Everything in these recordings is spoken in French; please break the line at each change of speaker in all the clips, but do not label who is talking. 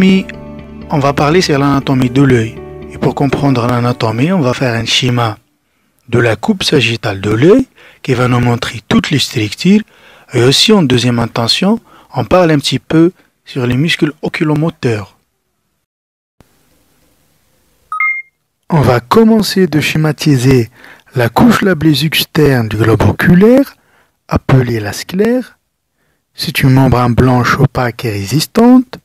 l'anatomie, on va parler sur l'anatomie de l'œil. Et pour comprendre l'anatomie, on va faire un schéma de la coupe sagittale de l'œil qui va nous montrer toutes les structures. Et aussi en deuxième intention, on parle un petit peu sur les muscles oculomoteurs. On va commencer de schématiser la couche la plus externe du globe oculaire, appelée la sclère. C'est une membrane blanche opaque et résistante.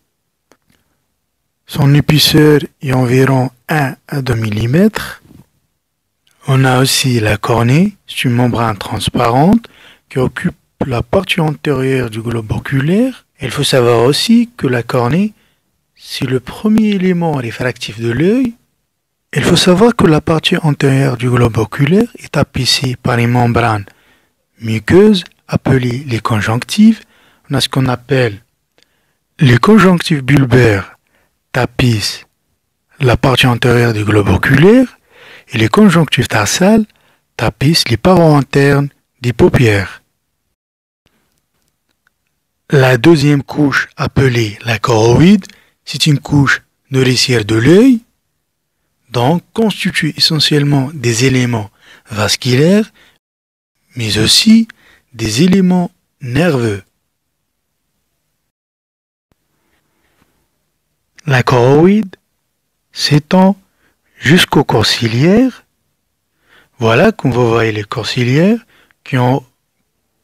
Son épaisseur est environ 1 à 2 mm. On a aussi la cornée, c'est une membrane transparente qui occupe la partie antérieure du globe oculaire. Il faut savoir aussi que la cornée, c'est le premier élément réfractif de l'œil. Il faut savoir que la partie antérieure du globe oculaire est tapissée par une membrane muqueuse appelée les conjonctives. On a ce qu'on appelle les conjonctives bulbaires tapissent la partie antérieure du globe oculaire et les conjonctives tarsales tapissent les parois internes des paupières. La deuxième couche appelée la choroïde, c'est une couche nourricière de l'œil, donc constitue essentiellement des éléments vasculaires, mais aussi des éléments nerveux. La choroïde s'étend jusqu'aux corps ciliaires. Voilà qu'on vous voyez les corps ciliaires qui ont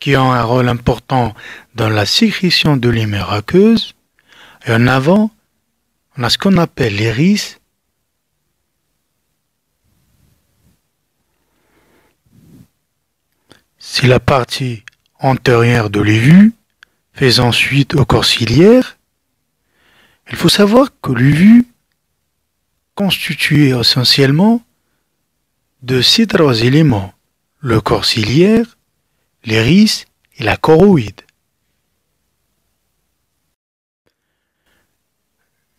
un rôle important dans la sécrétion de l'humeur aqueuse. Et en avant, on a ce qu'on appelle l'iris. C'est la partie antérieure de l'uvu, faisant suite au corps ciliaire. Il faut savoir que l'uvu constitué essentiellement de ces trois éléments, le corps ciliaire, l'iris et la choroïde.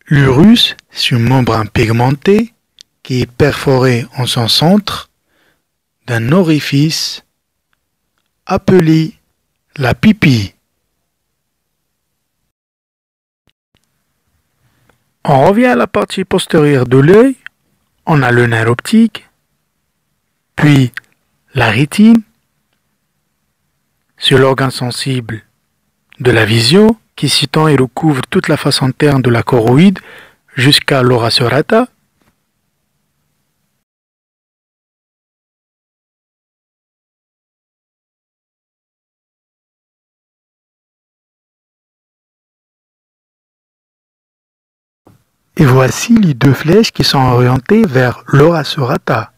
L'urus, c'est une membrane pigmentée qui est perforée en son centre d'un orifice appelé la pupille. On revient à la partie postérieure de l'œil, on a le nerf optique, puis la rétine, c'est l'organe sensible de la vision qui s'étend et recouvre toute la face interne de la choroïde jusqu'à l'ora serrata. Et voici les deux flèches qui sont orientées vers l'ora serrata.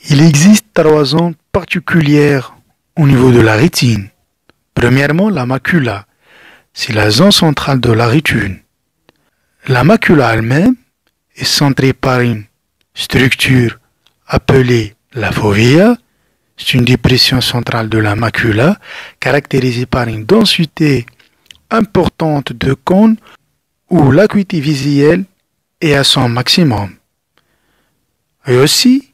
Il existe trois zones particulières au niveau de la rétine. Premièrement, la macula, c'est la zone centrale de la rétine. La macula elle-même est centrée par une structure appelée la fovea. C'est une dépression centrale de la macula caractérisée par une densité importante de cônes où l'acuité visuelle est à son maximum. Et aussi,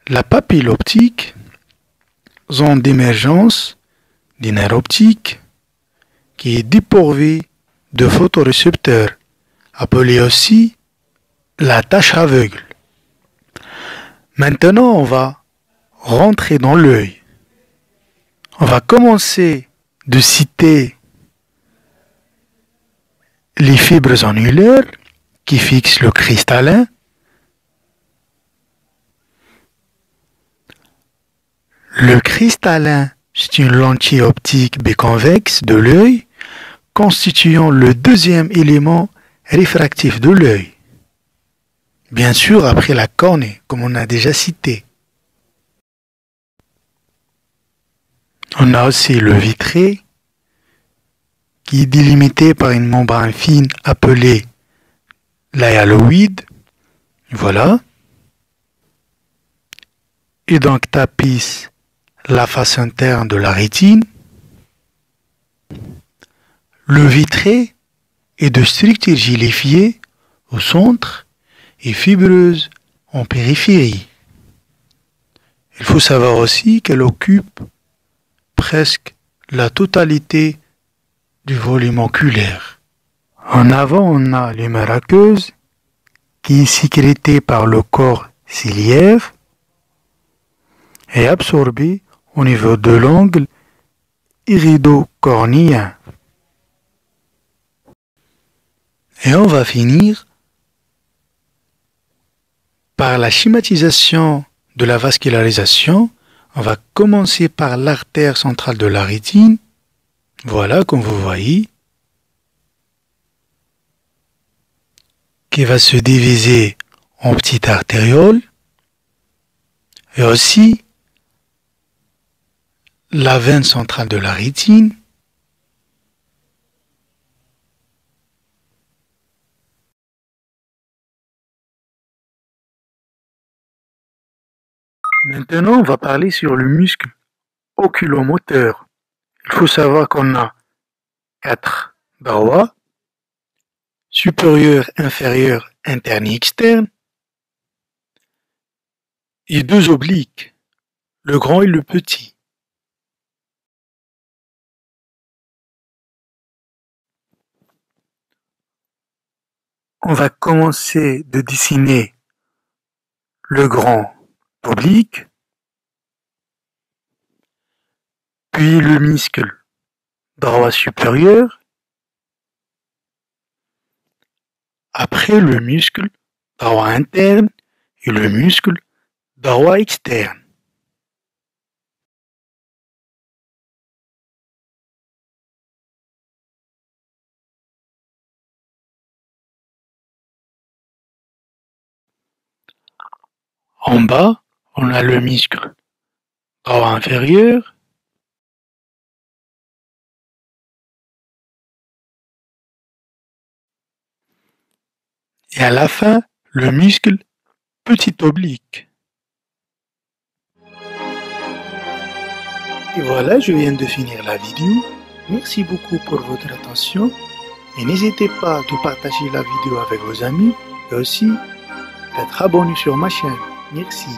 la papille optique, zone d'émergence des nerfs optiques, qui est dépourvue de photorécepteurs, appelée aussi la tache aveugle. Maintenant, on va rentrer dans l'œil. On va commencer de citer les fibres annulaires qui fixent le cristallin. Le cristallin, c'est une lentille optique biconvexe de l'œil, constituant le deuxième élément réfractif de l'œil. Bien sûr, après la cornée, comme on a déjà cité. On a aussi le vitré, qui est délimité par une membrane fine appelée l'hyaloïde. Voilà. Et donc tapisse la face interne de la rétine. Le vitré est de structure gélifiée au centre et fibreuse en périphérie. Il faut savoir aussi qu'elle occupe presque la totalité du volume oculaire. En avant, on a l'humeur aqueuse qui est sécrétée par le corps ciliaire et absorbée au niveau de l'angle iridocornien. Et on va finir par la schématisation de la vascularisation. On va commencer par l'artère centrale de la rétine. Voilà, comme vous voyez, qui va se diviser en petites artérioles. Et aussi la veine centrale de la rétine. Maintenant, on va parler sur le muscle oculomoteur. Il faut savoir qu'on a 4 parois, supérieure, inférieure, interne et externe, et 2 obliques, le grand et le petit. On va commencer de dessiner le grand oblique, puis le muscle droit supérieur, après le muscle droit interne et le muscle droit externe. En bas, on a le muscle droit inférieur, et à la fin, le muscle petit oblique. Et voilà, je viens de finir la vidéo. Merci beaucoup pour votre attention et n'hésitez pas de partager la vidéo avec vos amis et aussi d'être abonné sur ma chaîne. Merci.